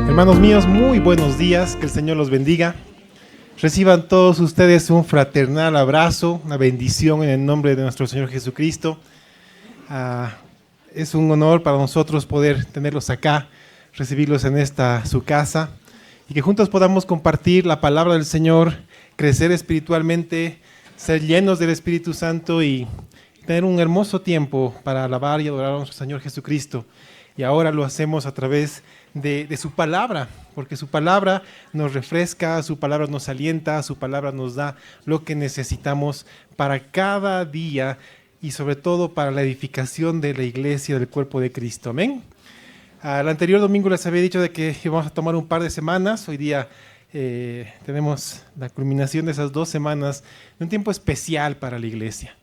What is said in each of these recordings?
Hermanos míos, muy buenos días, que el Señor los bendiga. Reciban todos ustedes un fraternal abrazo, una bendición en el nombre de nuestro Señor Jesucristo. Es un honor para nosotros poder tenerlos acá, recibirlos en esta su casa y que juntos podamos compartir la palabra del Señor, crecer espiritualmente, ser llenos del Espíritu Santo y tener un hermoso tiempo para alabar y adorar a nuestro Señor Jesucristo. Y ahora lo hacemos a través de su palabra, porque su palabra nos refresca, su palabra nos alienta, su palabra nos da lo que necesitamos para cada día y sobre todo para la edificación de la iglesia del cuerpo de Cristo. Amén. El anterior domingo les había dicho de que íbamos a tomar un par de semanas. Hoy día tenemos la culminación de esas 2 semanas de un tiempo especial para la iglesia.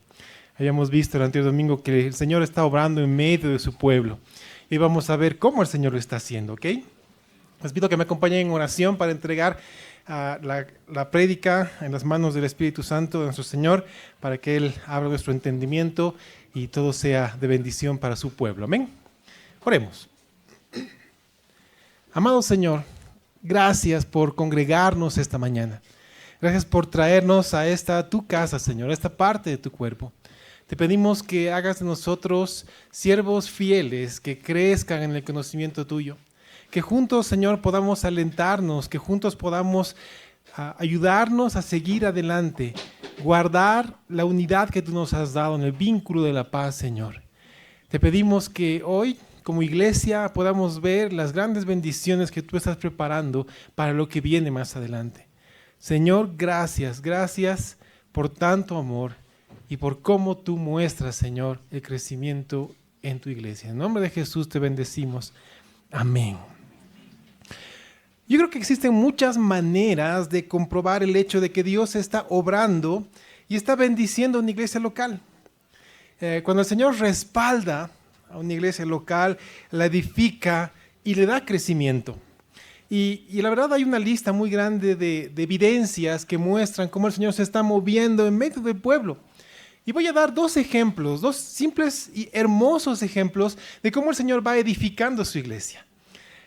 Habíamos visto el anterior domingo que el Señor está obrando en medio de su pueblo. Y vamos a ver cómo el Señor lo está haciendo, ¿ok? Les pido que me acompañen en oración para entregar la prédica en las manos del Espíritu Santo de nuestro Señor, para que Él abra nuestro entendimiento y todo sea de bendición para su pueblo. Amén. Oremos. Amado Señor, gracias por congregarnos esta mañana. Gracias por traernos a tu casa, Señor, a esta parte de tu cuerpo. Te pedimos que hagas de nosotros siervos fieles, que crezcan en el conocimiento tuyo. Que juntos, Señor, podamos alentarnos, que juntos podamos ayudarnos a seguir adelante, guardar la unidad que tú nos has dado en el vínculo de la paz, Señor. Te pedimos que hoy, como iglesia, podamos ver las grandes bendiciones que tú estás preparando para lo que viene más adelante. Señor, gracias por tanto amor y por cómo tú muestras, Señor, el crecimiento en tu iglesia. En nombre de Jesús te bendecimos. Amén. Yo creo que existen muchas maneras de comprobar el hecho de que Dios está obrando y está bendiciendo una iglesia local. Cuando el Señor respalda a una iglesia local, la edifica y le da crecimiento. Y la verdad hay una lista muy grande de evidencias que muestran cómo el Señor se está moviendo en medio del pueblo. Y voy a dar 2 ejemplos, 2 simples y hermosos ejemplos de cómo el Señor va edificando su iglesia.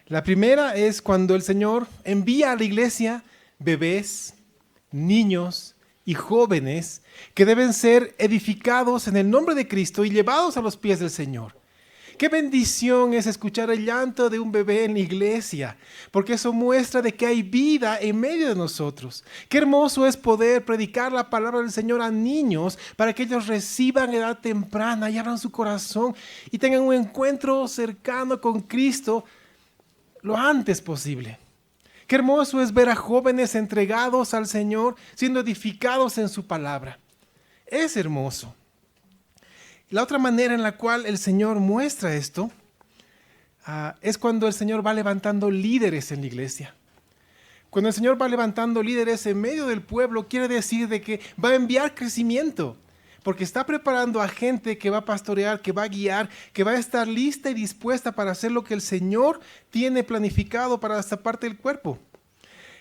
La primera es cuando el Señor envía a la iglesia bebés, niños y jóvenes que deben ser edificados en el nombre de Cristo y llevados a los pies del Señor. Qué bendición es escuchar el llanto de un bebé en la iglesia, porque eso muestra de que hay vida en medio de nosotros. Qué hermoso es poder predicar la palabra del Señor a niños para que ellos reciban edad temprana y abran su corazón y tengan un encuentro cercano con Cristo lo antes posible. Qué hermoso es ver a jóvenes entregados al Señor siendo edificados en su palabra. Es hermoso. La otra manera en la cual el Señor muestra esto es cuando el Señor va levantando líderes en la iglesia. Cuando el Señor va levantando líderes en medio del pueblo, quiere decir de que va a enviar crecimiento, porque está preparando a gente que va a pastorear, que va a guiar, que va a estar lista y dispuesta para hacer lo que el Señor tiene planificado para esta parte del cuerpo.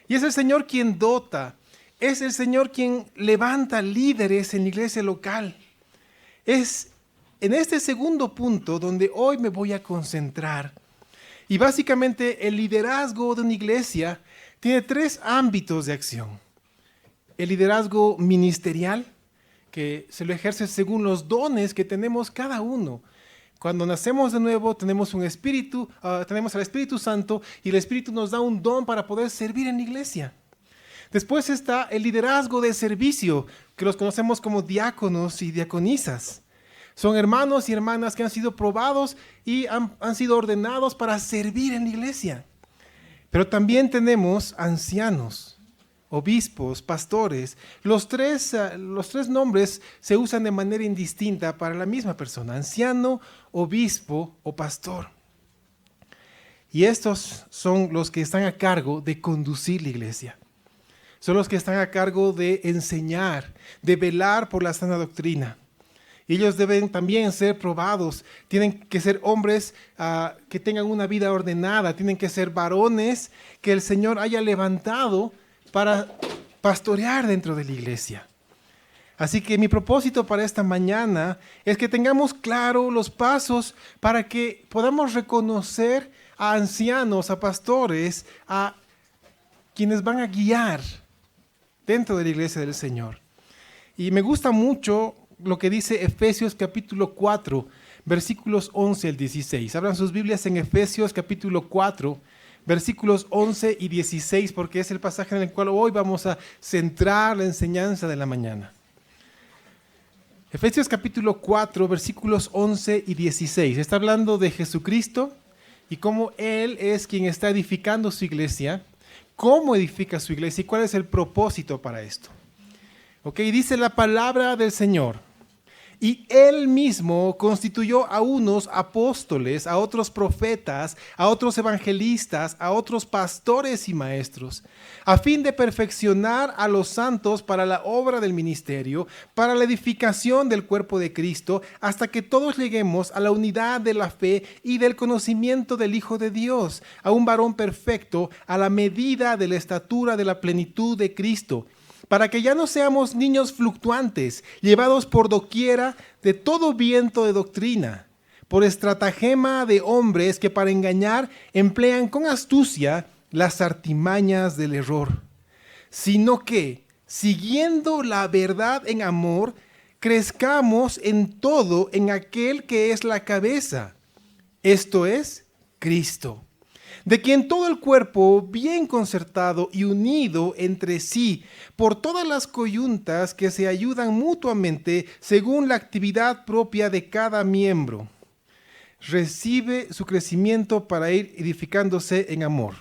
Y es el Señor quien dota, es el Señor quien levanta líderes en la iglesia local. Es en este segundo punto donde hoy me voy a concentrar. Y básicamente el liderazgo de una iglesia tiene 3 ámbitos de acción. El liderazgo ministerial, que se lo ejerce según los dones que tenemos cada uno. Cuando nacemos de nuevo tenemos un espíritu, tenemos al Espíritu Santo y el Espíritu nos da un don para poder servir en la iglesia. Después está el liderazgo de servicio, que los conocemos como diáconos y diaconisas. Son hermanos y hermanas que han sido probados y han sido ordenados para servir en la iglesia. Pero también tenemos ancianos, obispos, pastores. Los tres nombres se usan de manera indistinta para la misma persona: anciano, obispo o pastor. Y estos son los que están a cargo de conducir la iglesia. Son los que están a cargo de enseñar, de velar por la sana doctrina. Ellos deben también ser probados, tienen que ser hombres que tengan una vida ordenada, tienen que ser varones que el Señor haya levantado para pastorear dentro de la iglesia. Así que mi propósito para esta mañana es que tengamos claro los pasos para que podamos reconocer a ancianos, a pastores, a quienes van a guiar dentro de la iglesia del Señor. Y me gusta mucho lo que dice Efesios capítulo 4, versículos 11 al 16. Abran sus Biblias en Efesios capítulo 4, versículos 11 y 16, porque es el pasaje en el cual hoy vamos a centrar la enseñanza de la mañana. Efesios capítulo 4, versículos 11 y 16. Está hablando de Jesucristo y cómo Él es quien está edificando su iglesia, cómo edifica su iglesia y cuál es el propósito para esto. Ok, dice la palabra del Señor. Y Él mismo constituyó a unos apóstoles, a otros profetas, a otros evangelistas, a otros pastores y maestros, a fin de perfeccionar a los santos para la obra del ministerio, para la edificación del cuerpo de Cristo, hasta que todos lleguemos a la unidad de la fe y del conocimiento del Hijo de Dios, a un varón perfecto, a la medida de la estatura de la plenitud de Cristo, para que ya no seamos niños fluctuantes, llevados por doquiera de todo viento de doctrina, por estratagema de hombres que para engañar emplean con astucia las artimañas del error, sino que, siguiendo la verdad en amor, crezcamos en todo en aquel que es la cabeza, esto es, Cristo, de quien todo el cuerpo, bien concertado y unido entre sí por todas las coyuntas que se ayudan mutuamente según la actividad propia de cada miembro, recibe su crecimiento para ir edificándose en amor.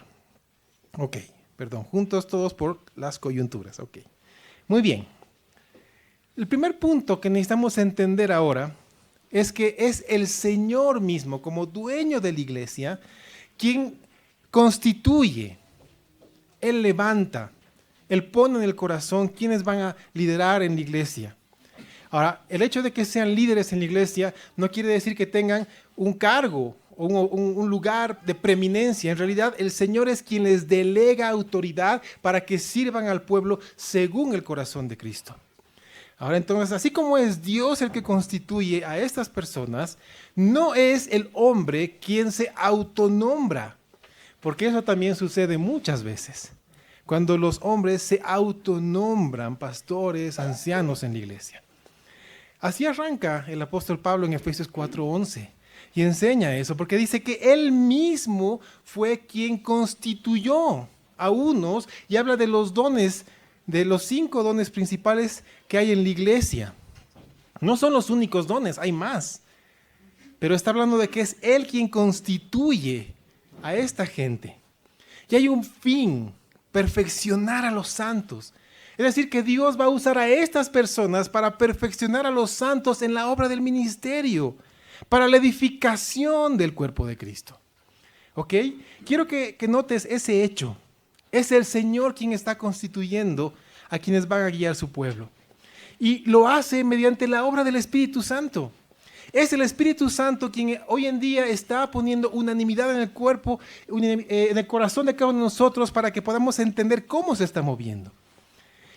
Juntos todos por las coyunturas. Muy bien. El primer punto que necesitamos entender ahora es que es el Señor mismo, como dueño de la iglesia, quien constituye, Él levanta, Él pone en el corazón quienes van a liderar en la iglesia. Ahora, el hecho de que sean líderes en la iglesia no quiere decir que tengan un cargo o un lugar de preeminencia. En realidad, el Señor es quien les delega autoridad para que sirvan al pueblo según el corazón de Cristo. Ahora, entonces, así como es Dios el que constituye a estas personas, no es el hombre quien se autonombra. Porque eso también sucede muchas veces, cuando los hombres se autonombran pastores, ancianos en la iglesia. Así arranca el apóstol Pablo en Efesios 4:11 y enseña eso, porque dice que él mismo fue quien constituyó a unos y habla de los dones, de los 5 dones principales que hay en la iglesia. No son los únicos dones, hay más, pero está hablando de que es él quien constituye a esta gente. Y hay un fin, perfeccionar a los santos. Es decir, que Dios va a usar a estas personas para perfeccionar a los santos en la obra del ministerio, para la edificación del cuerpo de Cristo. ¿Ok? Quiero que notes ese hecho. Es el Señor quien está constituyendo a quienes van a guiar su pueblo. Y lo hace mediante la obra del Espíritu Santo. Es el Espíritu Santo quien hoy en día está poniendo unanimidad en el cuerpo, en el corazón de cada uno de nosotros para que podamos entender cómo se está moviendo.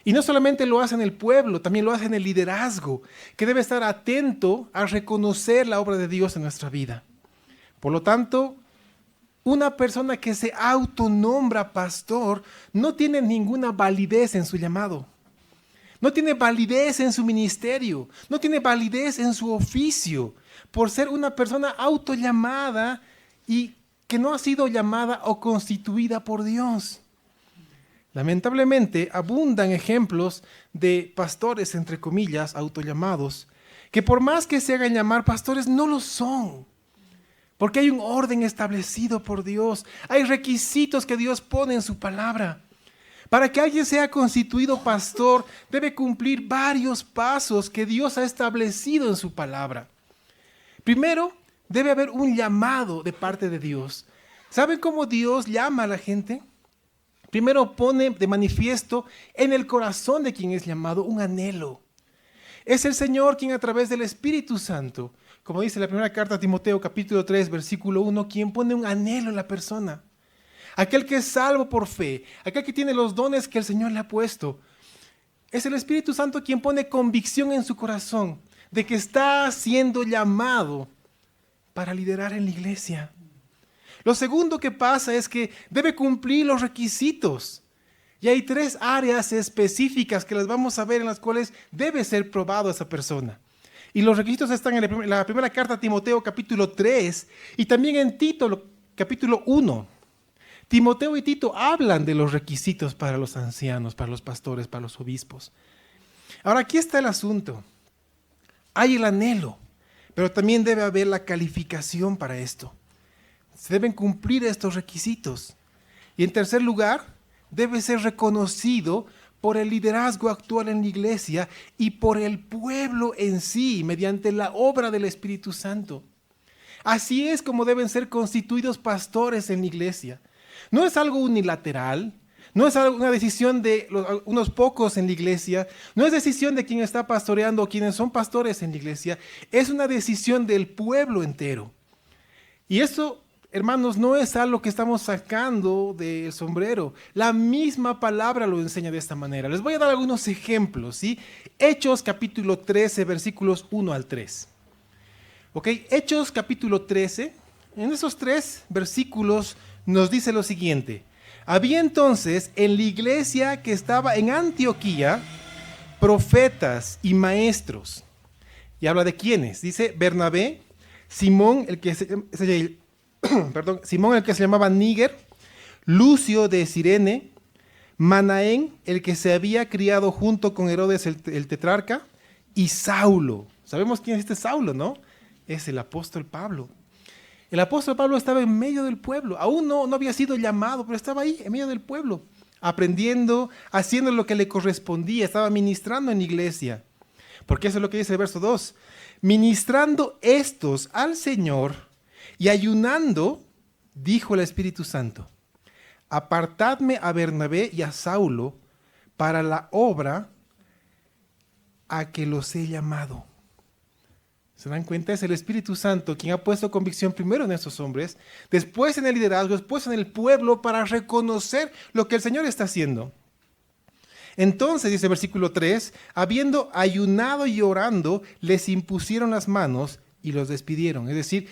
Y no solamente lo hace en el pueblo, también lo hace en el liderazgo, que debe estar atento a reconocer la obra de Dios en nuestra vida. Por lo tanto, una persona que se autonombra pastor no tiene ninguna validez en su llamado. No tiene validez en su ministerio, no tiene validez en su oficio, por ser una persona autollamada y que no ha sido llamada o constituida por Dios. Lamentablemente, abundan ejemplos de pastores, entre comillas, autollamados, que por más que se hagan llamar pastores, no lo son. Porque hay un orden establecido por Dios, hay requisitos que Dios pone en su palabra. Para que alguien sea constituido pastor, debe cumplir varios pasos que Dios ha establecido en su palabra. Primero, debe haber un llamado de parte de Dios. ¿Saben cómo Dios llama a la gente? Primero pone de manifiesto en el corazón de quien es llamado un anhelo. Es el Señor quien a través del Espíritu Santo, como dice la primera carta a Timoteo capítulo 3, versículo 1, quien pone un anhelo en la persona. Aquel que es salvo por fe, aquel que tiene los dones que el Señor le ha puesto. Es el Espíritu Santo quien pone convicción en su corazón de que está siendo llamado para liderar en la iglesia. Lo segundo que pasa es que debe cumplir los requisitos. Y hay 3 áreas específicas que las vamos a ver en las cuales debe ser probado esa persona. Y los requisitos están en la primera carta a Timoteo capítulo 3 y también en Tito capítulo 1. Timoteo y Tito hablan de los requisitos para los ancianos, para los pastores, para los obispos. Ahora aquí está el asunto. Hay el anhelo, pero también debe haber la calificación para esto. Se deben cumplir estos requisitos. Y en tercer lugar, debe ser reconocido por el liderazgo actual en la iglesia y por el pueblo en sí, mediante la obra del Espíritu Santo. Así es como deben ser constituidos pastores en la iglesia. No es algo unilateral, no es una decisión de unos pocos en la iglesia, no es decisión de quien está pastoreando o quienes son pastores en la iglesia, es una decisión del pueblo entero. Y eso, hermanos, no es algo que estamos sacando del sombrero. La misma palabra lo enseña de esta manera. Les voy a dar algunos ejemplos, ¿sí? Hechos capítulo 13, versículos 1 al 3. ¿Ok? Hechos capítulo 13, en esos 3 versículos nos dice lo siguiente. Había entonces en la iglesia que estaba en Antioquía profetas y maestros. Y habla de quiénes. Dice Bernabé, Simón, Simón, el que se llamaba Níger, Lucio de Cirene, Manaén, el que se había criado junto con Herodes el tetrarca, y Saulo. Sabemos quién es este Saulo, ¿no? Es el apóstol Pablo. El apóstol Pablo estaba en medio del pueblo. Aún no había sido llamado, pero estaba ahí, en medio del pueblo, aprendiendo, haciendo lo que le correspondía. Estaba ministrando en la iglesia. Porque eso es lo que dice el verso 2. Ministrando estos al Señor y ayunando, dijo el Espíritu Santo, apartadme a Bernabé y a Saulo para la obra a que los he llamado. ¿Se dan cuenta? Es el Espíritu Santo quien ha puesto convicción primero en esos hombres, después en el liderazgo, después en el pueblo para reconocer lo que el Señor está haciendo. Entonces, dice el versículo 3, habiendo ayunado y orando, les impusieron las manos y los despidieron. Es decir,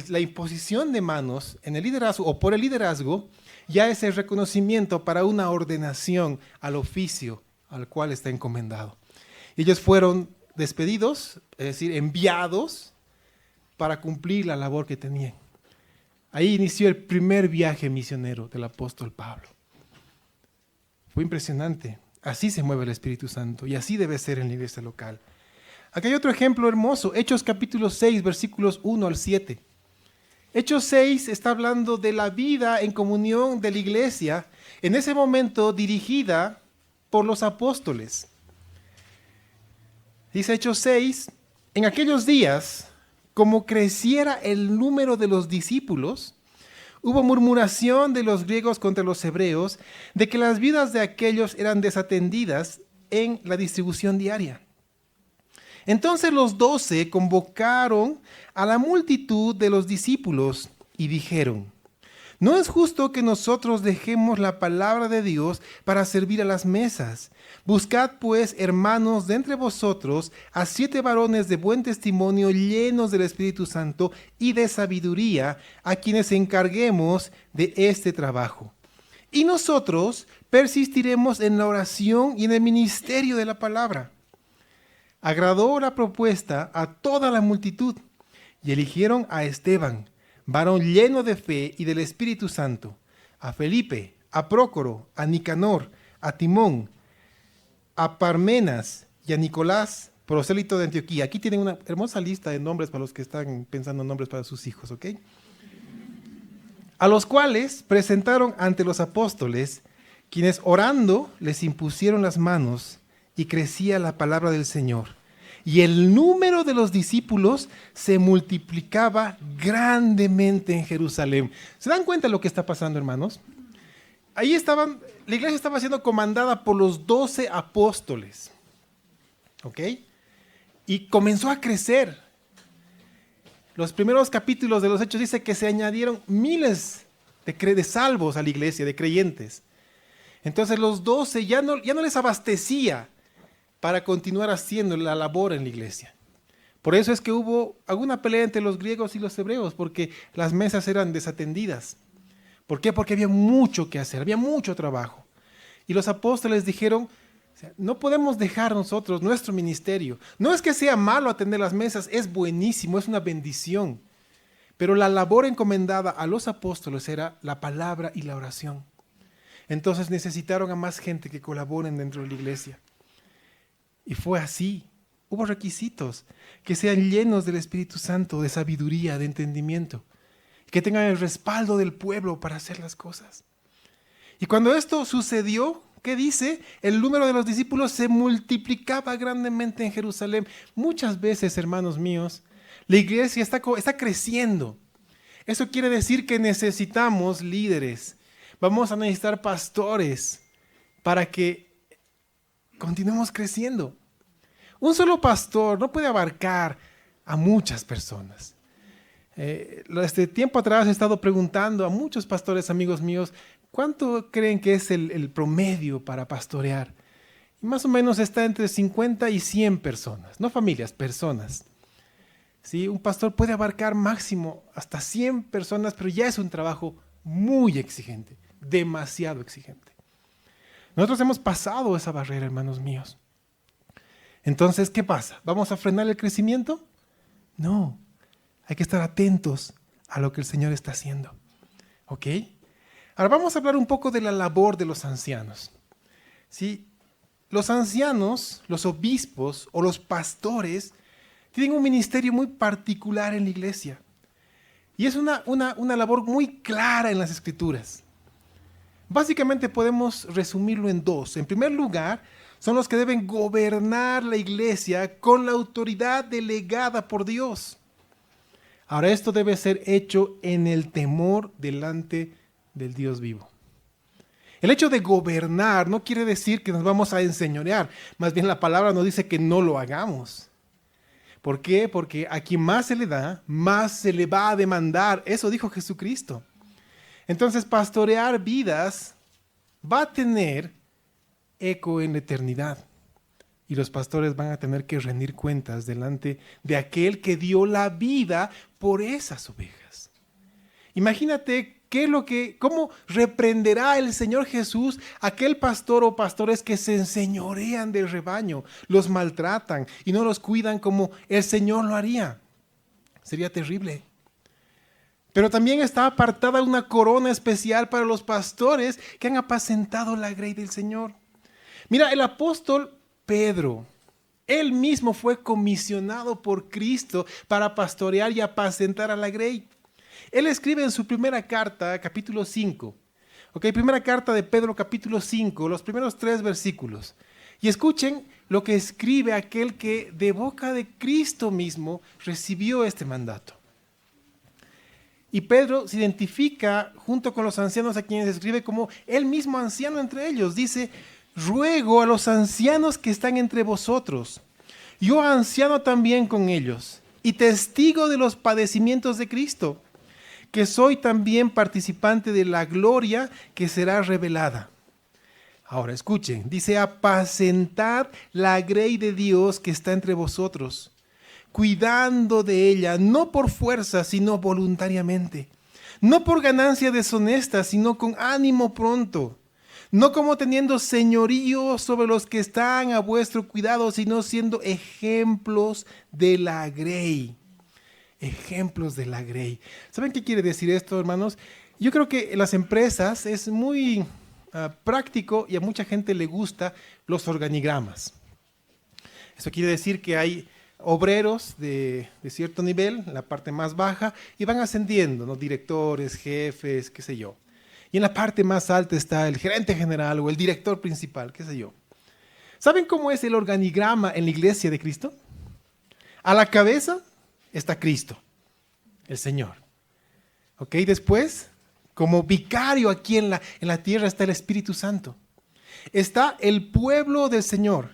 la imposición de manos en el liderazgo o por el liderazgo ya es el reconocimiento para una ordenación al oficio al cual está encomendado. Ellos fueron despedidos, es decir, enviados para cumplir la labor que tenían. Ahí inició el primer viaje misionero del apóstol Pablo. Fue impresionante. Así se mueve el Espíritu Santo y así debe ser en la iglesia local. Aquí hay otro ejemplo hermoso, Hechos capítulo 6, versículos 1 al 7. Hechos 6 está hablando de la vida en comunión de la iglesia, en ese momento dirigida por los apóstoles. Dice Hechos 6, en aquellos días, como creciera el número de los discípulos, hubo murmuración de los griegos contra los hebreos, de que las vidas de aquellos eran desatendidas en la distribución diaria. Entonces los 12 convocaron a la multitud de los discípulos y dijeron, no es justo que nosotros dejemos la palabra de Dios para servir a las mesas. Buscad pues, hermanos, de entre vosotros a 7 varones de buen testimonio, llenos del Espíritu Santo y de sabiduría, a quienes encarguemos de este trabajo. Y nosotros persistiremos en la oración y en el ministerio de la palabra. Agradó la propuesta a toda la multitud y eligieron a Esteban, varón lleno de fe y del Espíritu Santo, a Felipe, a Prócoro, a Nicanor, a Timón, a Parmenas y a Nicolás, prosélito de Antioquía. Aquí tienen una hermosa lista de nombres para los que están pensando en nombres para sus hijos, ¿ok? A los cuales presentaron ante los apóstoles, quienes orando les impusieron las manos y crecía la palabra del Señor. Y el número de los discípulos se multiplicaba grandemente en Jerusalén. ¿Se dan cuenta de lo que está pasando, hermanos? Ahí estaban, la iglesia estaba siendo comandada por los 12 apóstoles. ¿Ok? Y comenzó a crecer. Los primeros capítulos de los Hechos dice que se añadieron miles de salvos a la iglesia, de creyentes. Entonces los 12 ya no les abastecía para continuar haciendo la labor en la iglesia. Por eso es que hubo alguna pelea entre los griegos y los hebreos, porque las mesas eran desatendidas. ¿Por qué? Porque había mucho que hacer, había mucho trabajo. Y los apóstoles dijeron, no podemos dejar nosotros nuestro ministerio. No es que sea malo atender las mesas, es buenísimo, es una bendición. Pero la labor encomendada a los apóstoles era la palabra y la oración. Entonces necesitaron a más gente que colaboren dentro de la iglesia. Y fue así. Hubo requisitos, que sean llenos del Espíritu Santo, de sabiduría, de entendimiento, que tengan el respaldo del pueblo para hacer las cosas. Y cuando esto sucedió, ¿qué dice? El número de los discípulos se multiplicaba grandemente en Jerusalén. Muchas veces, hermanos míos, la iglesia está creciendo. Eso quiere decir que necesitamos líderes. Vamos a necesitar pastores para que continuemos creciendo. Un solo pastor no puede abarcar a muchas personas. Este tiempo atrás he estado preguntando a muchos pastores amigos míos, ¿cuánto creen que es el promedio para pastorear? Y más o menos está entre 50 y 100 personas, no familias, personas. ¿Sí? Un pastor puede abarcar máximo hasta 100 personas, pero ya es un trabajo muy exigente, demasiado exigente. Nosotros hemos pasado esa barrera, hermanos míos. Entonces, ¿qué pasa? ¿Vamos a frenar el crecimiento? No, hay que estar atentos a lo que el Señor está haciendo. ¿Ok? Ahora vamos a hablar un poco de la labor de los ancianos. ¿Sí? Los ancianos, los obispos o los pastores tienen un ministerio muy particular en la iglesia. Y es una labor muy clara en las Escrituras. Básicamente podemos resumirlo en dos. En primer lugar, son los que deben gobernar la iglesia con la autoridad delegada por Dios. Ahora, esto debe ser hecho en el temor delante del Dios vivo. El hecho de gobernar no quiere decir que nos vamos a enseñorear. Más bien la palabra nos dice que no lo hagamos. ¿Por qué? Porque a quien más se le da, más se le va a demandar. Eso dijo Jesucristo. Entonces, pastorear vidas va a tener eco en la eternidad. Y los pastores van a tener que rendir cuentas delante de aquel que dio la vida por esas ovejas. Imagínate cómo reprenderá el Señor Jesús a aquel pastor o pastores que se enseñorean del rebaño, los maltratan y no los cuidan como el Señor lo haría. Sería terrible. Pero también está apartada una corona especial para los pastores que han apacentado la grey del Señor. Mira, el apóstol Pedro, él mismo fue comisionado por Cristo para pastorear y apacentar a la grey. Él escribe en su primera carta, capítulo 5. Primera carta de Pedro, capítulo 5, los primeros 3 versículos. Y escuchen lo que escribe aquel que de boca de Cristo mismo recibió este mandato. Y Pedro se identifica junto con los ancianos a quienes escribe como el mismo anciano entre ellos. Dice, ruego a los ancianos que están entre vosotros, yo anciano también con ellos, y testigo de los padecimientos de Cristo, que soy también participante de la gloria que será revelada. Ahora escuchen, dice, apacentad la grey de Dios que está entre vosotros, cuidando de ella, no por fuerza, sino voluntariamente, no por ganancia deshonesta, sino con ánimo pronto, no como teniendo señorío sobre los que están a vuestro cuidado, sino siendo ejemplos de la grey. Ejemplos de la grey. ¿Saben qué quiere decir esto, hermanos? Yo creo que en las empresas es muy práctico y a mucha gente le gusta los organigramas. Eso quiere decir que hay obreros de cierto nivel, la parte más baja, y van ascendiendo, ¿no? Directores, jefes, qué sé yo. Y en la parte más alta está el gerente general o el director principal, qué sé yo. ¿Saben cómo es el organigrama en la iglesia de Cristo? A la cabeza está Cristo, el Señor. Después, como vicario aquí en la tierra está el Espíritu Santo. Está el pueblo del Señor.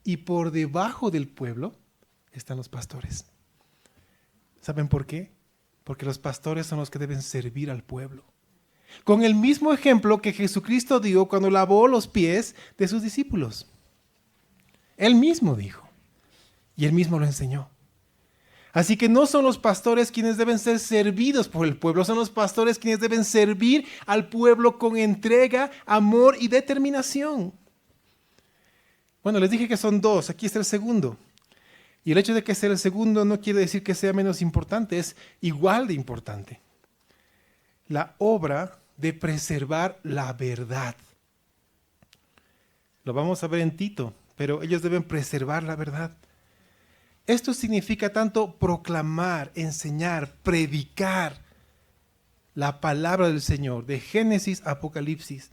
Y por debajo del pueblo están los pastores. ¿Saben por qué? Porque los pastores son los que deben servir al pueblo. Con el mismo ejemplo que Jesucristo dio cuando lavó los pies de sus discípulos. Él mismo dijo. Y Él mismo lo enseñó. Así que no son los pastores quienes deben ser servidos por el pueblo, son los pastores quienes deben servir al pueblo con entrega, amor y determinación. Bueno, les dije que son dos, aquí está el segundo. Y el hecho de que sea el segundo no quiere decir que sea menos importante, es igual de importante. La obra de preservar la verdad. Lo vamos a ver en Tito, pero ellos deben preservar la verdad. Esto significa tanto proclamar, enseñar, predicar la palabra del Señor, de Génesis a Apocalipsis,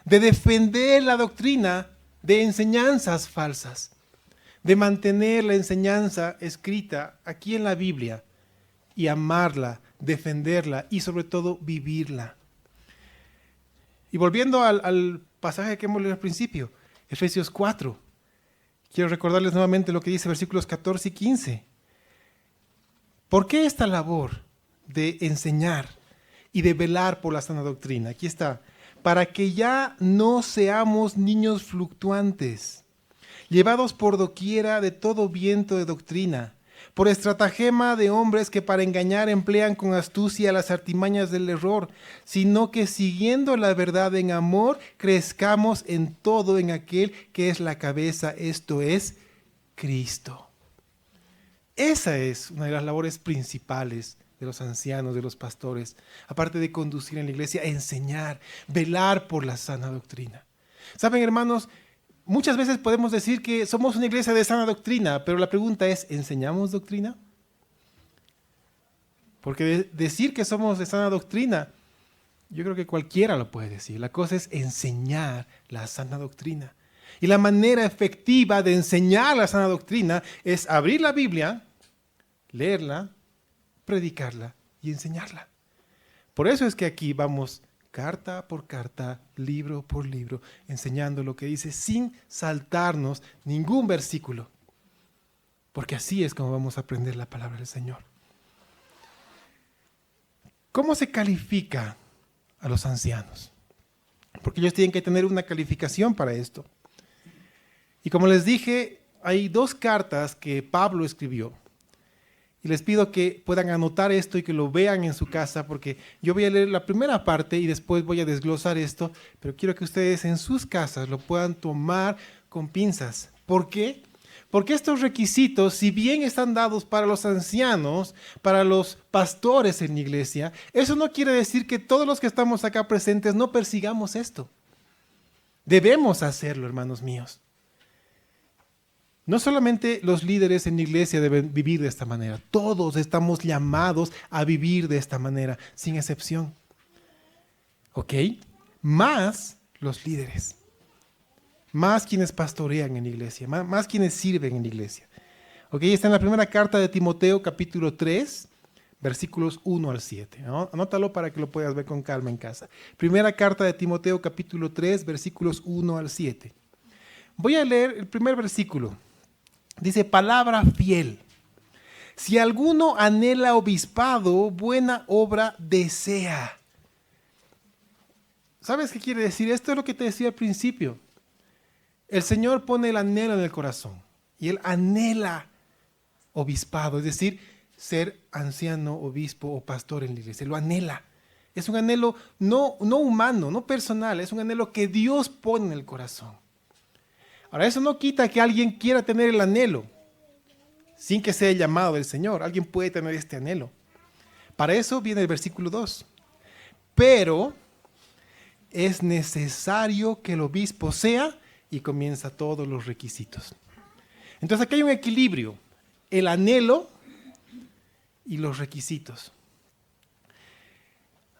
de defender la doctrina de enseñanzas falsas, de mantener la enseñanza escrita aquí en la Biblia y amarla, defenderla y sobre todo vivirla. Y volviendo al pasaje que hemos leído al principio, Efesios 4, quiero recordarles nuevamente lo que dice versículos 14 y 15. ¿Por qué esta labor de enseñar y de velar por la sana doctrina? Aquí está. Para que ya no seamos niños fluctuantes, llevados por doquiera de todo viento de doctrina, por estratagema de hombres que para engañar emplean con astucia las artimañas del error, sino que siguiendo la verdad en amor, crezcamos en todo en aquel que es la cabeza, esto es, Cristo. Esa es una de las labores principales de los ancianos, de los pastores, aparte de conducir en la iglesia, enseñar, velar por la sana doctrina. ¿Saben, hermanos? Muchas veces podemos decir que somos una iglesia de sana doctrina, pero la pregunta es, ¿enseñamos doctrina? Porque decir que somos de sana doctrina, yo creo que cualquiera lo puede decir. La cosa es enseñar la sana doctrina. Y la manera efectiva de enseñar la sana doctrina es abrir la Biblia, leerla, predicarla y enseñarla. Por eso es que aquí vamos carta por carta, libro por libro, enseñando lo que dice sin saltarnos ningún versículo. Porque así es como vamos a aprender la palabra del Señor. ¿Cómo se califica a los ancianos? Porque ellos tienen que tener una calificación para esto. Y como les dije, hay dos cartas que Pablo escribió. Y les pido que puedan anotar esto y que lo vean en su casa, porque yo voy a leer la primera parte y después voy a desglosar esto, pero quiero que ustedes en sus casas lo puedan tomar con pinzas. ¿Por qué? Porque estos requisitos, si bien están dados para los ancianos, para los pastores en la iglesia, eso no quiere decir que todos los que estamos acá presentes no persigamos esto. Debemos hacerlo, hermanos míos. No solamente los líderes en la iglesia deben vivir de esta manera, todos estamos llamados a vivir de esta manera, sin excepción. ¿Ok? Más los líderes, más quienes pastorean en la iglesia, más quienes sirven en la iglesia. ¿Ok? Está en la primera carta de Timoteo, capítulo 3, versículos 1 al 7. ¿No? Anótalo para que lo puedas ver con calma en casa. Primera carta de Timoteo, capítulo 3, versículos 1 al 7. Voy a leer el primer versículo. Dice, palabra fiel. Si alguno anhela obispado, buena obra desea. ¿Sabes qué quiere decir? Esto es lo que te decía al principio. El Señor pone el anhelo en el corazón. Y Él anhela obispado, es decir, ser anciano, obispo o pastor en la iglesia. Lo anhela. Es un anhelo no humano, no personal. Es un anhelo que Dios pone en el corazón. Ahora, eso no quita que alguien quiera tener el anhelo, sin que sea el llamado del Señor. Alguien puede tener este anhelo. Para eso viene el versículo 2. Pero es necesario que el obispo sea, y comienza todos los requisitos. Entonces aquí hay un equilibrio, el anhelo y los requisitos.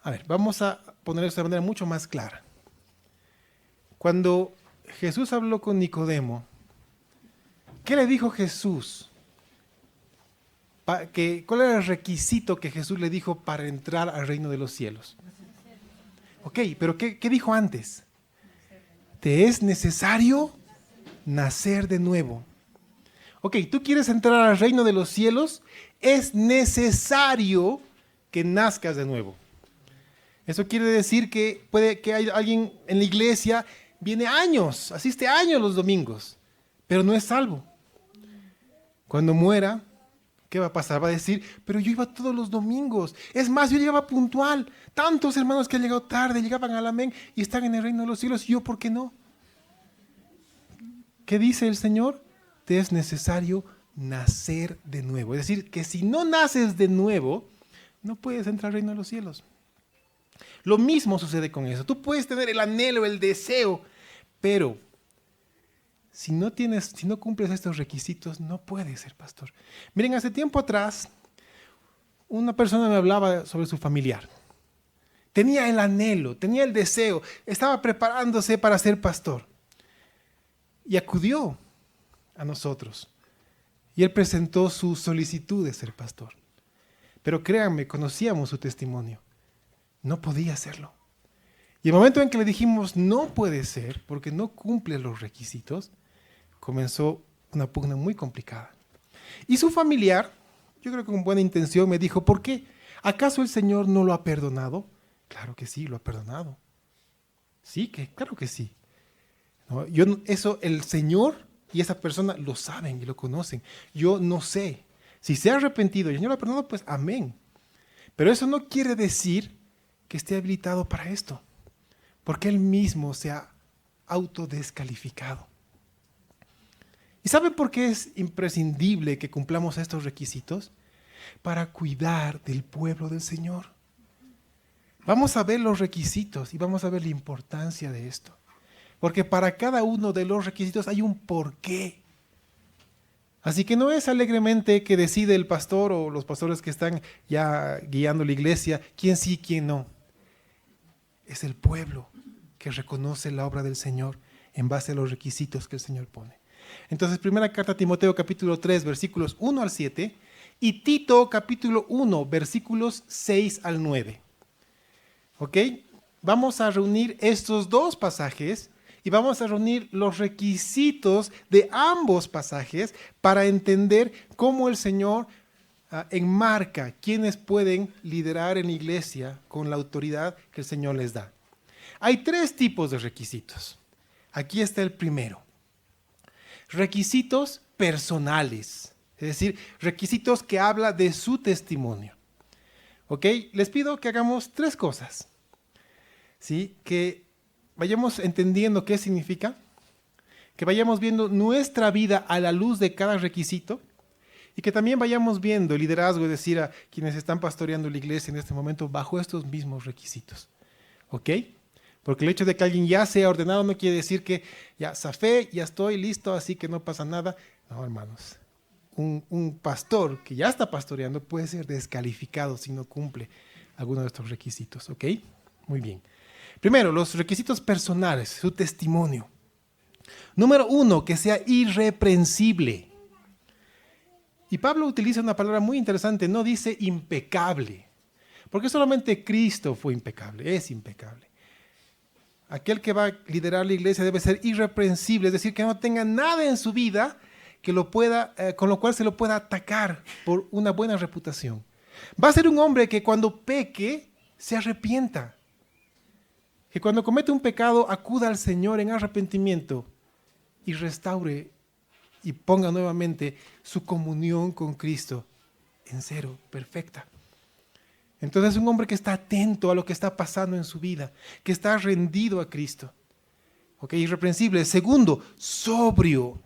A ver, vamos a poner esto de manera mucho más clara. Cuando Jesús habló con Nicodemo, ¿qué le dijo Jesús? ¿Cuál era el requisito que Jesús le dijo para entrar al reino de los cielos? Ok, pero ¿qué dijo antes? Te es necesario nacer de nuevo. Ok, tú quieres entrar al reino de los cielos, es necesario que nazcas de nuevo. Eso quiere decir que puede que hay alguien en la iglesia, viene años, asiste años los domingos, pero no es salvo. Cuando muera, ¿qué va a pasar? Va a decir, pero yo iba todos los domingos. Es más, yo llegaba puntual. Tantos hermanos que han llegado tarde, llegaban al amén y están en el reino de los cielos. ¿Y yo por qué no? ¿Qué dice el Señor? Te es necesario nacer de nuevo. Es decir, que si no naces de nuevo, no puedes entrar al reino de los cielos. Lo mismo sucede con eso. Tú puedes tener el anhelo, el deseo, pero si no cumples estos requisitos, no puedes ser pastor. Miren, hace tiempo atrás, una persona me hablaba sobre su familiar. Tenía el anhelo, tenía el deseo, estaba preparándose para ser pastor. Y acudió a nosotros. Y él presentó su solicitud de ser pastor. Pero créanme, conocíamos su testimonio. No podía hacerlo. Y el momento en que le dijimos, no puede ser, porque no cumple los requisitos, comenzó una pugna muy complicada. Y su familiar, yo creo que con buena intención, me dijo, ¿por qué? ¿Acaso el Señor no lo ha perdonado? Claro que sí, lo ha perdonado. Sí, claro que sí. No, eso el Señor y esa persona lo saben y lo conocen. Yo no sé. Si se ha arrepentido y el Señor lo ha perdonado, pues amén. Pero eso no quiere decir que esté habilitado para esto, porque Él mismo se ha autodescalificado. ¿Y sabe por qué es imprescindible que cumplamos estos requisitos? Para cuidar del pueblo del Señor. Vamos a ver los requisitos y vamos a ver la importancia de esto. Porque para cada uno de los requisitos hay un porqué. Así que no es alegremente que decide el pastor o los pastores que están ya guiando la iglesia quién sí, quién no. Es el pueblo que reconoce la obra del Señor en base a los requisitos que el Señor pone. Entonces, primera carta a Timoteo capítulo 3, versículos 1 al 7 y Tito capítulo 1, versículos 6 al 9. ¿Ok? Vamos a reunir estos dos pasajes y vamos a reunir los requisitos de ambos pasajes para entender cómo el Señor enmarca quiénes pueden liderar en la iglesia con la autoridad que el Señor les da. Hay tres tipos de requisitos. Aquí está el primero. Requisitos personales, es decir, requisitos que habla de su testimonio. ¿Ok? Les pido que hagamos tres cosas. ¿Sí? Que vayamos entendiendo qué significa, que vayamos viendo nuestra vida a la luz de cada requisito y que también vayamos viendo el liderazgo, es decir, a quienes están pastoreando la iglesia en este momento bajo estos mismos requisitos. ¿Ok? Porque el hecho de que alguien ya sea ordenado no quiere decir que ya zafé, ya estoy listo, así que no pasa nada. No, hermanos. Un pastor que ya está pastoreando puede ser descalificado si no cumple alguno de estos requisitos. ¿Ok? Muy bien. Primero, los requisitos personales, su testimonio. Número 1, que sea irreprensible. Y Pablo utiliza una palabra muy interesante, no dice impecable, porque solamente Cristo fue impecable, es impecable. Aquel que va a liderar la iglesia debe ser irreprensible, es decir, que no tenga nada en su vida que con lo cual se lo pueda atacar por una buena reputación. Va a ser un hombre que cuando peque se arrepienta. Que cuando comete un pecado acuda al Señor en arrepentimiento y restaure y ponga nuevamente su comunión con Cristo en cero, perfecta. Entonces es un hombre que está atento a lo que está pasando en su vida, que está rendido a Cristo. ¿Ok? Irreprensible. Segundo, sobrio.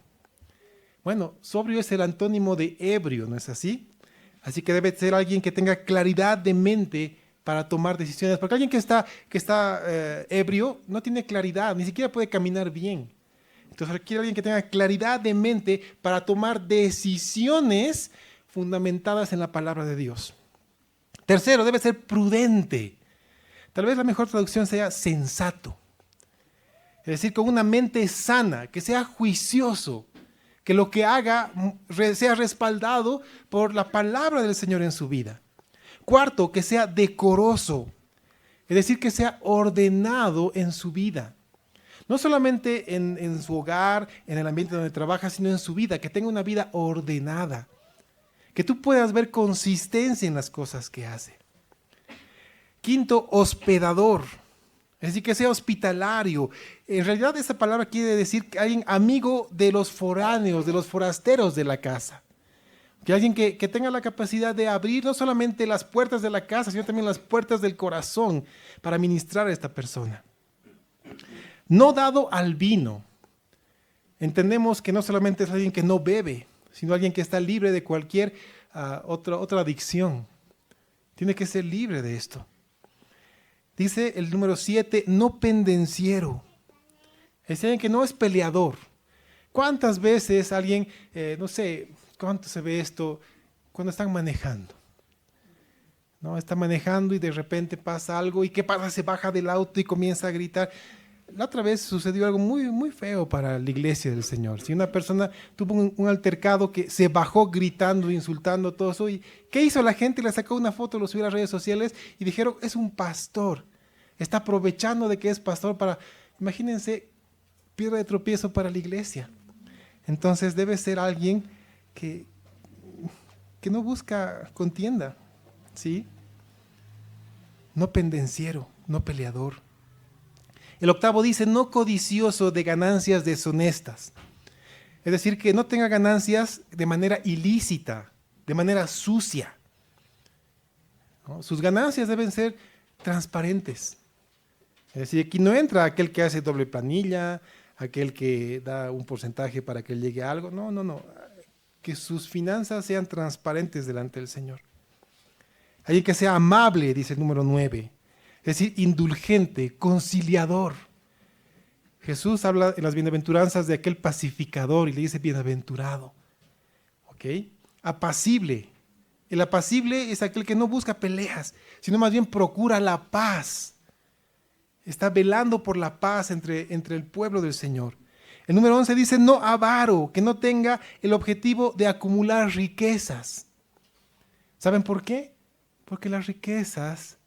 Bueno, sobrio es el antónimo de ebrio, ¿no es así? Así que debe ser alguien que tenga claridad de mente para tomar decisiones, porque alguien que está ebrio no tiene claridad, ni siquiera puede caminar bien. Entonces requiere alguien que tenga claridad de mente para tomar decisiones fundamentadas en la palabra de Dios. Tercero, debe ser prudente. Tal vez la mejor traducción sea sensato. Es decir, con una mente sana, que sea juicioso, que lo que haga sea respaldado por la palabra del Señor en su vida. Cuarto, que sea decoroso, es decir, que sea ordenado en su vida. No solamente en su hogar, en el ambiente donde trabaja, sino en su vida, que tenga una vida ordenada. Que tú puedas ver consistencia en las cosas que hace. Quinto, hospedador. Es decir, que sea hospitalario. En realidad esa palabra quiere decir que alguien amigo de los foráneos, de los forasteros de la casa. Que alguien que tenga la capacidad de abrir no solamente las puertas de la casa, sino también las puertas del corazón para ministrar a esta persona. No dado al vino. Entendemos que no solamente es alguien que no bebe, sino alguien que está libre de cualquier otra adicción. Tiene que ser libre de esto. Dice el número 7, no pendenciero. Es alguien que no es peleador. ¿Cuántas veces alguien, no sé, cuánto se ve esto cuando están manejando? ¿No? Está manejando y de repente pasa algo y ¿qué pasa? Se baja del auto y comienza a gritar. La otra vez sucedió algo muy, muy feo para la iglesia del Señor. Si una persona tuvo un altercado que se bajó gritando, insultando, todo eso, ¿y qué hizo la gente? Le sacó una foto, lo subió a las redes sociales y dijeron, es un pastor. Está aprovechando de que es pastor para, imagínense, piedra de tropiezo para la iglesia. Entonces debe ser alguien que no busca contienda, ¿sí? No pendenciero, no peleador. El 8 dice, no codicioso de ganancias deshonestas. Es decir, que no tenga ganancias de manera ilícita, de manera sucia. ¿No? Sus ganancias deben ser transparentes. Es decir, aquí no entra aquel que hace doble planilla, aquel que da un porcentaje para que llegue a algo. No. Que sus finanzas sean transparentes delante del Señor. Alguien que sea amable, dice el número 9. Es decir, indulgente, conciliador. Jesús habla en las bienaventuranzas de aquel pacificador y le dice bienaventurado. ¿Ok? Apacible. El apacible es aquel que no busca peleas, sino más bien procura la paz. Está velando por la paz entre el pueblo del Señor. El número 11 dice, no avaro, que no tenga el objetivo de acumular riquezas. ¿Saben por qué? Porque las riquezas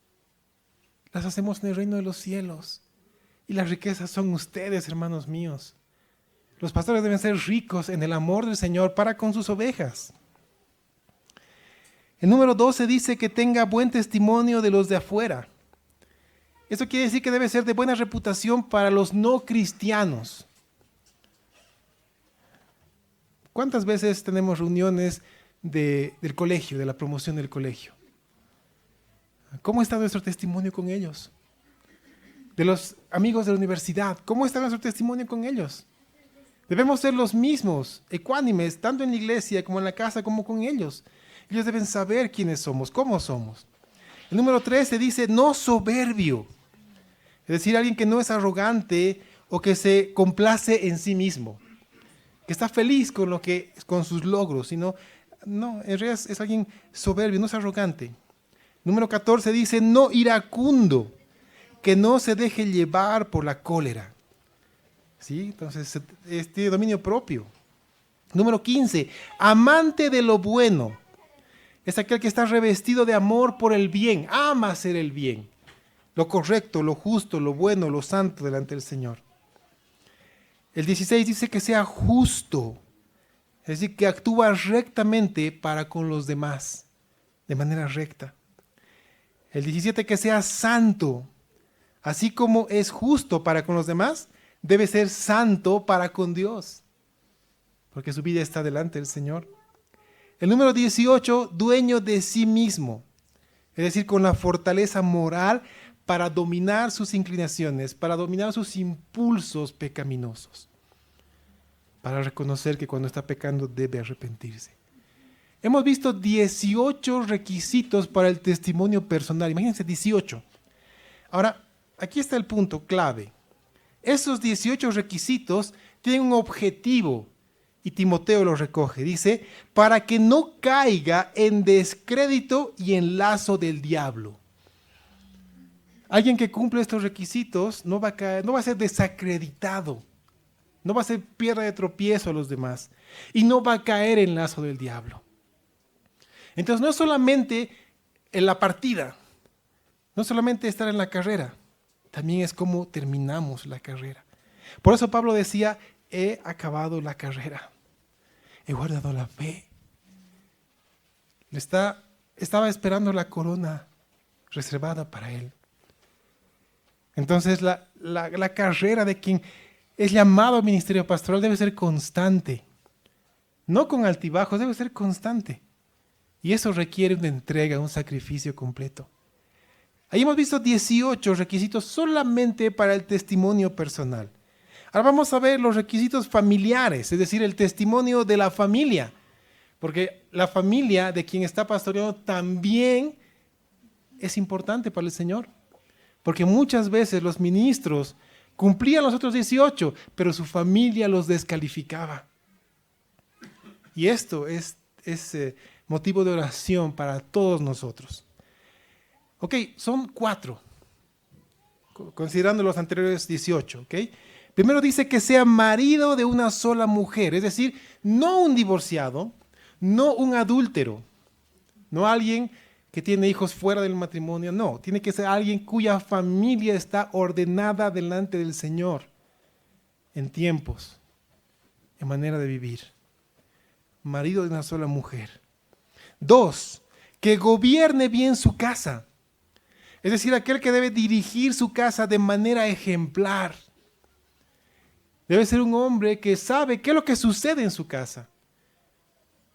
las hacemos en el reino de los cielos. Y las riquezas son ustedes, hermanos míos. Los pastores deben ser ricos en el amor del Señor para con sus ovejas. El número 12 dice que tenga buen testimonio de los de afuera. Esto quiere decir que debe ser de buena reputación para los no cristianos. ¿Cuántas veces tenemos reuniones del colegio, de la promoción del colegio? ¿Cómo está nuestro testimonio con ellos? De los amigos de la universidad, ¿cómo está nuestro testimonio con ellos? Debemos ser los mismos, ecuánimes, tanto en la iglesia como en la casa, como con ellos. Ellos deben saber quiénes somos, cómo somos. El número 13 dice, no soberbio. Es decir, alguien que no es arrogante o que se complace en sí mismo, que está feliz con sus logros, sino, no, en realidad es alguien soberbio, no es arrogante. Número 14 dice, no iracundo, que no se deje llevar por la cólera. ¿Sí? Entonces, tiene dominio propio. Número 15, amante de lo bueno. Es aquel que está revestido de amor por el bien, ama hacer el bien, lo correcto, lo justo, lo bueno, lo santo delante del Señor. El 16 dice que sea justo, es decir, que actúa rectamente para con los demás, de manera recta. El 17 que sea santo, así como es justo para con los demás, debe ser santo para con Dios, porque su vida está delante del Señor. El número 18, dueño de sí mismo, es decir, con la fortaleza moral para dominar sus inclinaciones, para dominar sus impulsos pecaminosos, para reconocer que cuando está pecando debe arrepentirse. Hemos visto 18 requisitos para el testimonio personal, imagínense 18. Ahora, aquí está el punto clave. Esos 18 requisitos tienen un objetivo y Timoteo lo recoge. Dice, para que no caiga en descrédito y en lazo del diablo. Alguien que cumple estos requisitos no va a caer, no va a ser desacreditado, no va a ser piedra de tropiezo a los demás y no va a caer en lazo del diablo. Entonces no es solamente en la partida, no solamente estar en la carrera, también es cómo terminamos la carrera. Por eso Pablo decía, he acabado la carrera, he guardado la fe. Estaba esperando la corona reservada para él. Entonces la carrera de quien es llamado al ministerio pastoral debe ser constante. No con altibajos, debe ser constante. Y eso requiere una entrega, un sacrificio completo. Ahí hemos visto 18 requisitos solamente para el testimonio personal. Ahora vamos a ver los requisitos familiares, es decir, el testimonio de la familia. Porque la familia de quien está pastoreando también es importante para el Señor. Porque muchas veces los ministros cumplían los otros 18, pero su familia los descalificaba. Y esto es motivo de oración para todos nosotros. Ok, son 4, considerando los anteriores 18. ¿Okay? Primero dice que sea marido de una sola mujer, es decir, no un divorciado, no un adúltero, no alguien que tiene hijos fuera del matrimonio, no, tiene que ser alguien cuya familia está ordenada delante del Señor en tiempos, en manera de vivir. Marido de una sola mujer. 2, que gobierne bien su casa. Es decir, aquel que debe dirigir su casa de manera ejemplar. Debe ser un hombre que sabe qué es lo que sucede en su casa.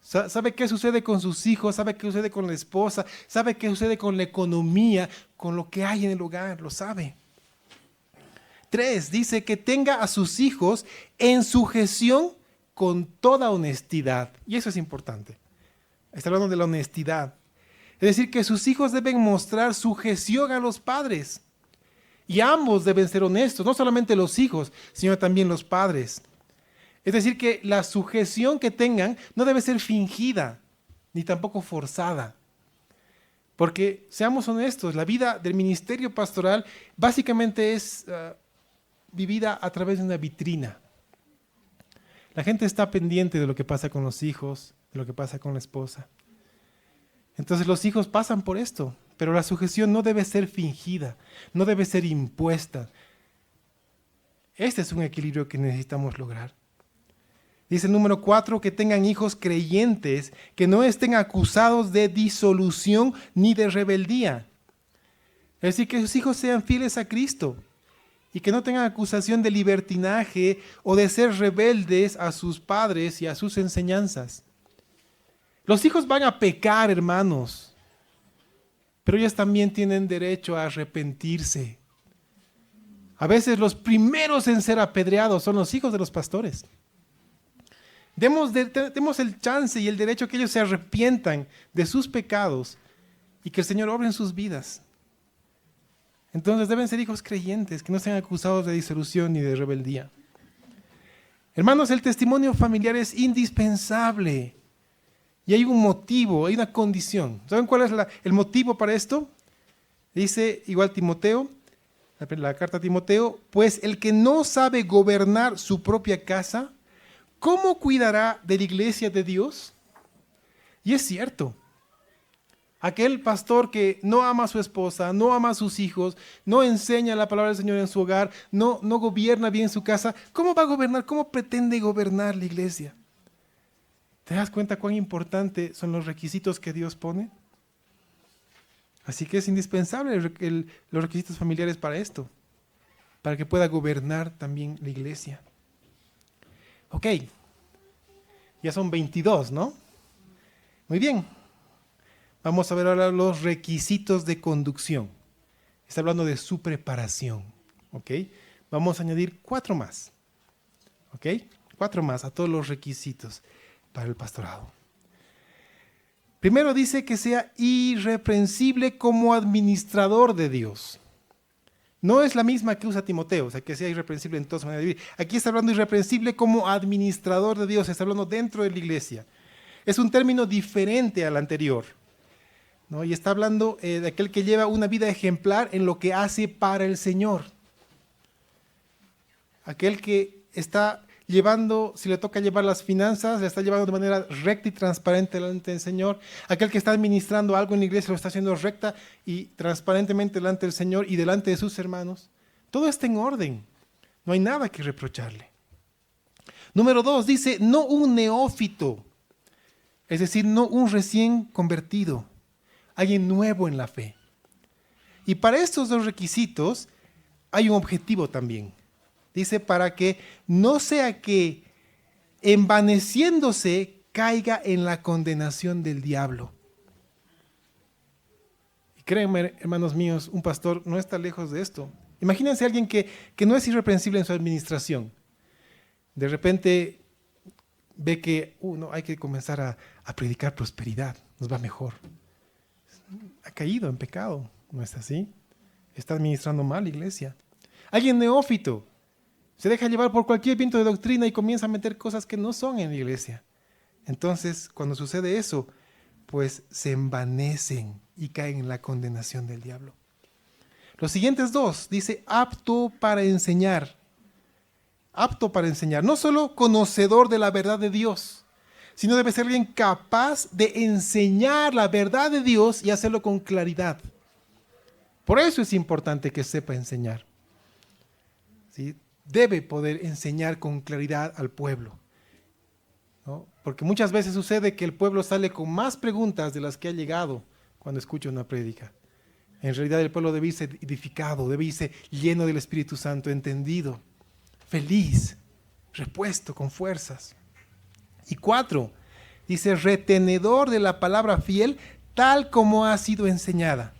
Sabe qué sucede con sus hijos, sabe qué sucede con la esposa, sabe qué sucede con la economía, con lo que hay en el hogar, lo sabe. 3, dice que tenga a sus hijos en sujeción con toda honestidad. Y eso es importante. Está hablando de la honestidad. Es decir, que sus hijos deben mostrar sujeción a los padres. Y ambos deben ser honestos, no solamente los hijos, sino también los padres. Es decir, que la sujeción que tengan no debe ser fingida, ni tampoco forzada. Porque, seamos honestos, la vida del ministerio pastoral básicamente es vivida a través de una vitrina. La gente está pendiente de lo que pasa con los hijos, de lo que pasa con la esposa. Entonces los hijos pasan por esto, pero la sujeción no debe ser fingida, no debe ser impuesta. Este es un equilibrio que necesitamos lograr. Dice el número 4, que tengan hijos creyentes, que no estén acusados de disolución ni de rebeldía. Es decir, que sus hijos sean fieles a Cristo y que no tengan acusación de libertinaje o de ser rebeldes a sus padres y a sus enseñanzas. Los hijos van a pecar, hermanos, pero ellos también tienen derecho a arrepentirse. A veces los primeros en ser apedreados son los hijos de los pastores. Demos el chance y el derecho que ellos se arrepientan de sus pecados y que el Señor obre en sus vidas. Entonces deben ser hijos creyentes, que no sean acusados de disolución ni de rebeldía. Hermanos, el testimonio familiar es indispensable. Y hay un motivo, hay una condición. ¿Saben cuál es el motivo para esto? Dice igual Timoteo, la carta a Timoteo, pues el que no sabe gobernar su propia casa, ¿cómo cuidará de la iglesia de Dios? Y es cierto. Aquel pastor que no ama a su esposa, no ama a sus hijos, no enseña la palabra del Señor en su hogar, no gobierna bien su casa, ¿cómo va a gobernar? ¿Cómo pretende gobernar la iglesia? ¿Te das cuenta cuán importantes son los requisitos que Dios pone? Así que es indispensable los requisitos familiares para esto, para que pueda gobernar también la iglesia. Ok, ya son 22, ¿no? Muy bien. Vamos a ver ahora los requisitos de conducción. Está hablando de su preparación. ¿Ok? Vamos a añadir 4 más. ¿Ok? 4 más a todos los requisitos para el pastorado. Primero dice que sea irreprensible como administrador de Dios. No es la misma que usa Timoteo, o sea, que sea irreprensible en toda su manera de vivir. Aquí está hablando irreprensible como administrador de Dios, está hablando dentro de la iglesia. Es un término diferente al anterior, ¿no? Y está hablando de aquel que lleva una vida ejemplar en lo que hace para el Señor. Aquel que está llevando, si le toca llevar las finanzas, le está llevando de manera recta y transparente delante del Señor. Aquel que está administrando algo en la iglesia lo está haciendo recta y transparentemente delante del Señor y delante de sus hermanos. Todo está en orden. No hay nada que reprocharle. Número 2, dice, no un neófito. Es decir, no un recién convertido. Alguien nuevo en la fe. Y para estos 2 requisitos hay un objetivo también. Dice, para que no sea que envaneciéndose caiga en la condenación del diablo. Y créanme, hermanos míos, un pastor no está lejos de esto. Imagínense a alguien que no es irreprensible en su administración. De repente ve que no, hay que comenzar a predicar prosperidad, nos va mejor. Ha caído en pecado, ¿no es así? Está administrando mal la iglesia. Alguien neófito se deja llevar por cualquier viento de doctrina y comienza a meter cosas que no son en la iglesia. Entonces, cuando sucede eso, pues se envanecen y caen en la condenación del diablo. Los siguientes dos, dice, apto para enseñar. Apto para enseñar. No solo conocedor de la verdad de Dios, sino debe ser alguien capaz de enseñar la verdad de Dios y hacerlo con claridad. Por eso es importante que sepa enseñar. ¿Sí? Debe poder enseñar con claridad al pueblo, ¿no? Porque muchas veces sucede que el pueblo sale con más preguntas de las que ha llegado cuando escucha una prédica. En realidad el pueblo debe irse edificado, debe irse lleno del Espíritu Santo, entendido, feliz, repuesto con fuerzas. Y 4, dice, retenedor de la palabra fiel tal como ha sido enseñada.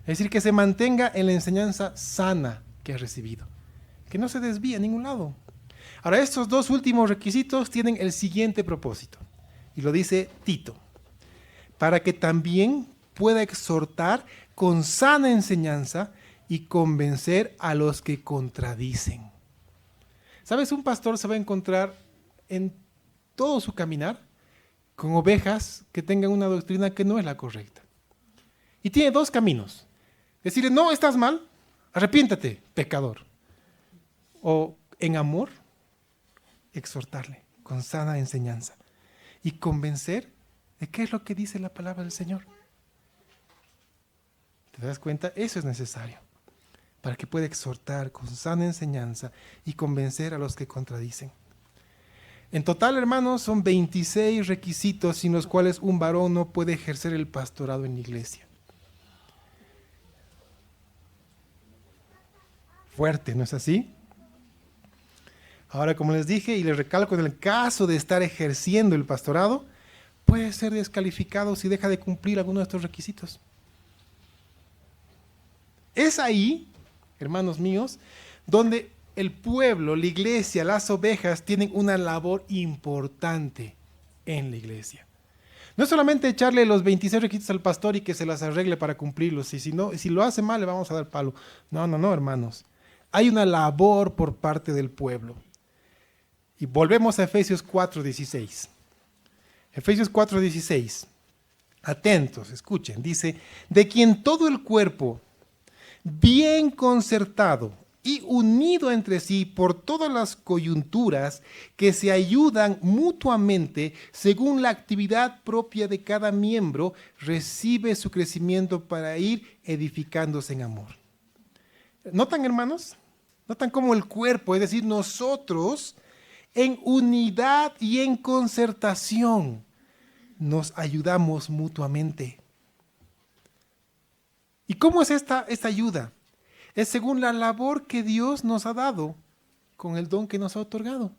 Es decir, que se mantenga en la enseñanza sana que ha recibido, que no se desvíe a ningún lado. Ahora, estos dos últimos requisitos tienen el siguiente propósito, y lo dice Tito, para que también pueda exhortar con sana enseñanza y convencer a los que contradicen. ¿Sabes? Un pastor se va a encontrar en todo su caminar con ovejas que tengan una doctrina que no es la correcta. Y tiene dos caminos. Decirle, no, estás mal, arrepiéntate, pecador. O en amor, exhortarle con sana enseñanza y convencer de qué es lo que dice la palabra del Señor. ¿Te das cuenta? Eso es necesario para que pueda exhortar con sana enseñanza y convencer a los que contradicen. En total, hermanos, son 26 requisitos sin los cuales un varón no puede ejercer el pastorado en la iglesia. Fuerte, ¿no es así? Ahora, como les dije y les recalco, en el caso de estar ejerciendo el pastorado, puede ser descalificado si deja de cumplir alguno de estos requisitos. Es ahí, hermanos míos, donde el pueblo, la iglesia, las ovejas tienen una labor importante en la iglesia. No es solamente echarle los 26 requisitos al pastor y que se las arregle para cumplirlos, y si lo hace mal le vamos a dar palo. No, hermanos. Hay una labor por parte del pueblo. Y volvemos a Efesios 4:16. Efesios 4:16. Atentos, escuchen. Dice, de quien todo el cuerpo, bien concertado y unido entre sí por todas las coyunturas que se ayudan mutuamente según la actividad propia de cada miembro, recibe su crecimiento para ir edificándose en amor. ¿Notan, hermanos? ¿Notan cómo el cuerpo, es decir, nosotros, en unidad y en concertación, nos ayudamos mutuamente? ¿Y cómo es esta ayuda? Es según la labor que Dios nos ha dado con el don que nos ha otorgado.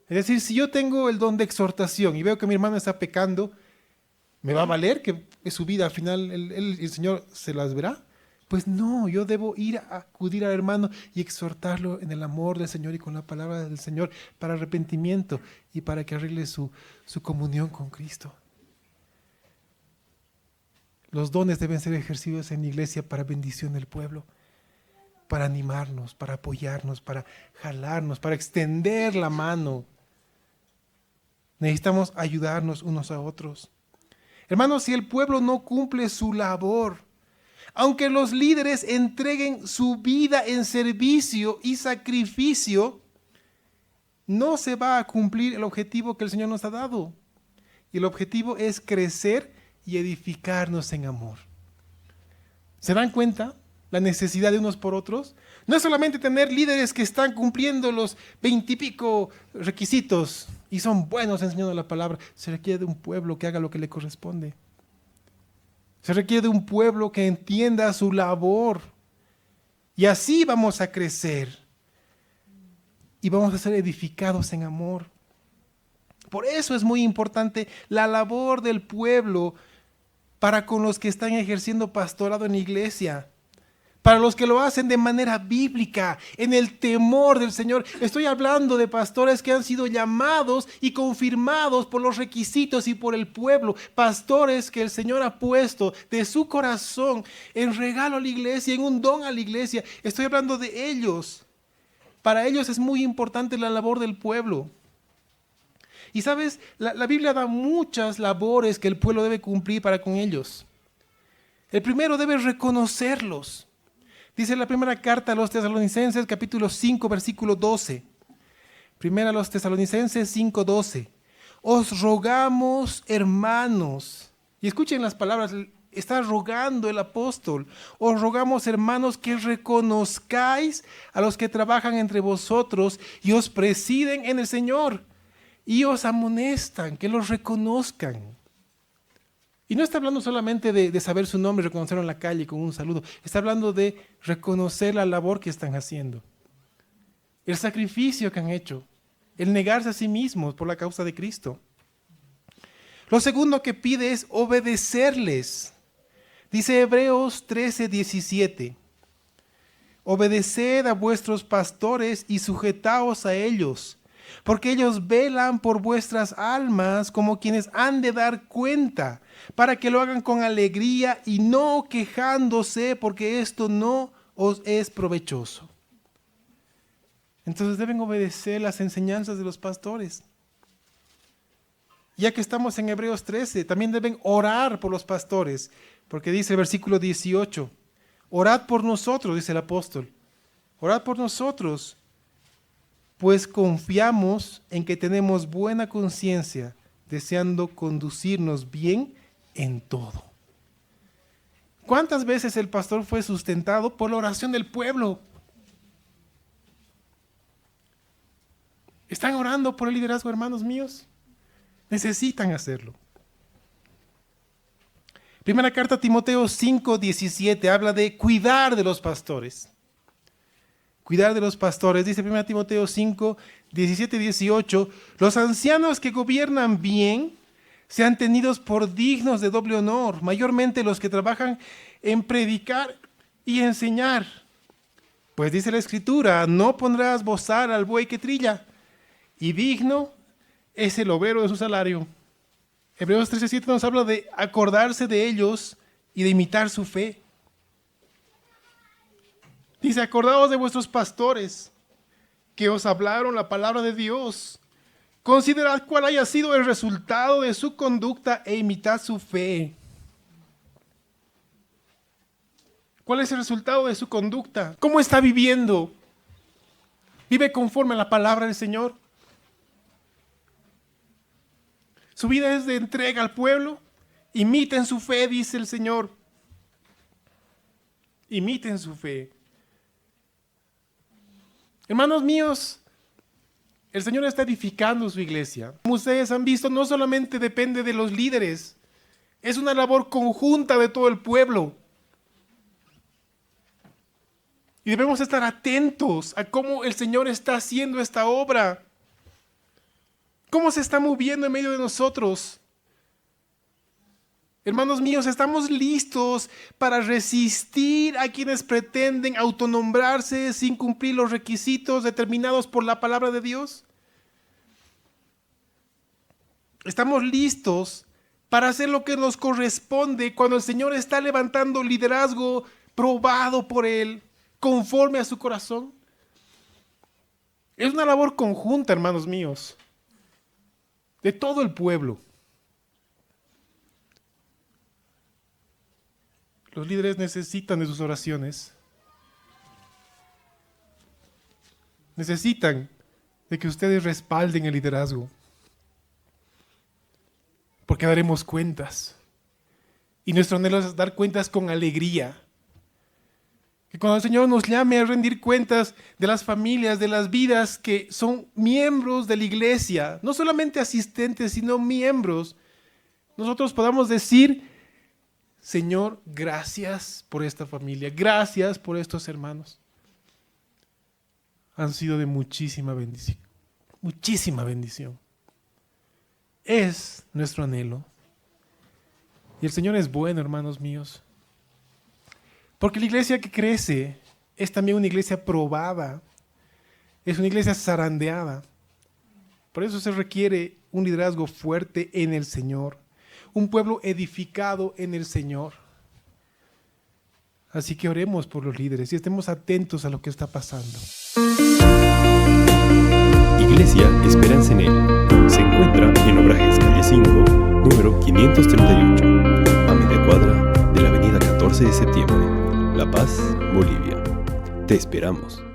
Es decir, si yo tengo el don de exhortación y veo que mi hermano está pecando, ¿me va a valer que su vida al final el Señor se las verá? Pues no, yo debo ir a acudir al hermano y exhortarlo en el amor del Señor y con la palabra del Señor para arrepentimiento y para que arregle su comunión con Cristo. Los dones deben ser ejercidos en la iglesia para bendición del pueblo, para animarnos, para apoyarnos, para jalarnos, para extender la mano. Necesitamos ayudarnos unos a otros. Hermanos, si el pueblo no cumple su labor, aunque los líderes entreguen su vida en servicio y sacrificio, no se va a cumplir el objetivo que el Señor nos ha dado. Y el objetivo es crecer y edificarnos en amor. ¿Se dan cuenta la necesidad de unos por otros? No es solamente tener líderes que están cumpliendo los 20 y pico requisitos y son buenos enseñando la palabra. Se requiere de un pueblo que haga lo que le corresponde. Se requiere de un pueblo que entienda su labor Y así vamos a crecer. Y vamos a ser edificados en amor. Por eso es muy importante la labor del pueblo para con los que están ejerciendo pastorado en la iglesia. Para los que lo hacen de manera bíblica, en el temor del Señor. Estoy hablando de pastores que han sido llamados y confirmados por los requisitos y por el pueblo. Pastores que el Señor ha puesto de su corazón en regalo a la iglesia, en un don a la iglesia. Estoy hablando de ellos. Para ellos es muy importante la labor del pueblo. Y sabes, la Biblia da muchas labores que el pueblo debe cumplir para con ellos. El primero debe reconocerlos. Dice la primera carta a los Tesalonicenses, capítulo 5, versículo 12. Primera a los Tesalonicenses 5, 12. Os rogamos, hermanos. Y escuchen las palabras, está rogando el apóstol. Os rogamos, hermanos, que reconozcáis a los que trabajan entre vosotros y os presiden en el Señor. Y os amonestan, que los reconozcan. Y no está hablando solamente de saber su nombre, reconocerlo en la calle con un saludo. Está hablando de reconocer la labor que están haciendo. El sacrificio que han hecho. El negarse a sí mismos por la causa de Cristo. Lo segundo que pide es obedecerles. Dice Hebreos 13, 17. Obedeced a vuestros pastores y sujetaos a ellos, porque ellos velan por vuestras almas como quienes han de dar cuenta, para que lo hagan con alegría y no quejándose, porque esto no os es provechoso. Entonces deben obedecer las enseñanzas de los pastores. Ya que estamos en Hebreos 13, también deben orar por los pastores, porque dice el versículo 18, orad por nosotros, dice el apóstol, orad por nosotros, pues confiamos en que tenemos buena conciencia, deseando conducirnos bien en todo. ¿Cuántas veces el pastor fue sustentado por la oración del pueblo? ¿Están orando por el liderazgo, hermanos míos? Necesitan hacerlo. Primera carta a Timoteo 5, 17 habla de cuidar de los pastores. Cuidar de los pastores, dice 1 Timoteo 5, 17 y 18, los ancianos que gobiernan bien sean tenidos por dignos de doble honor, mayormente los que trabajan en predicar y enseñar. Pues dice la Escritura, no pondrás bozar al buey que trilla, y digno es el obrero de su salario. Hebreos 13:7 nos habla de acordarse de ellos y de imitar su fe. Dice, acordaos de vuestros pastores que os hablaron la palabra de Dios. Considerad cuál haya sido el resultado de su conducta e imitad su fe. ¿Cuál es el resultado de su conducta? ¿Cómo está viviendo? ¿Vive conforme a la palabra del Señor? Su vida es de entrega al pueblo. Imiten su fe, dice el Señor. Imiten su fe. Hermanos míos, el Señor está edificando su iglesia. Como ustedes han visto, no solamente depende de los líderes, es una labor conjunta de todo el pueblo. Y debemos estar atentos a cómo el Señor está haciendo esta obra. Cómo se está moviendo en medio de nosotros. Hermanos míos, ¿estamos listos para resistir a quienes pretenden autonombrarse sin cumplir los requisitos determinados por la palabra de Dios? ¿Estamos listos para hacer lo que nos corresponde cuando el Señor está levantando liderazgo probado por Él, conforme a su corazón? Es una labor conjunta, hermanos míos, de todo el pueblo. Los líderes necesitan de sus oraciones. Necesitan de que ustedes respalden el liderazgo. Porque daremos cuentas. Y nuestro anhelo es dar cuentas con alegría. Que cuando el Señor nos llame a rendir cuentas de las familias, de las vidas que son miembros de la iglesia, no solamente asistentes, sino miembros, nosotros podamos decir, Señor, gracias por esta familia, gracias por estos hermanos. han sido de muchísima bendición. Muchísima bendición. Es nuestro anhelo. Y el Señor es bueno, hermanos míos. Porque la iglesia que crece es también una iglesia probada. Es una iglesia zarandeada. Por eso se requiere un liderazgo fuerte en el Señor. Un pueblo edificado en el Señor. Así que oremos por los líderes y estemos atentos a lo que está pasando. Iglesia Esperanza en Él. Se encuentra en Obrajes, calle 5, número 538, a media cuadra de la avenida 14 de septiembre, La Paz, Bolivia. Te esperamos.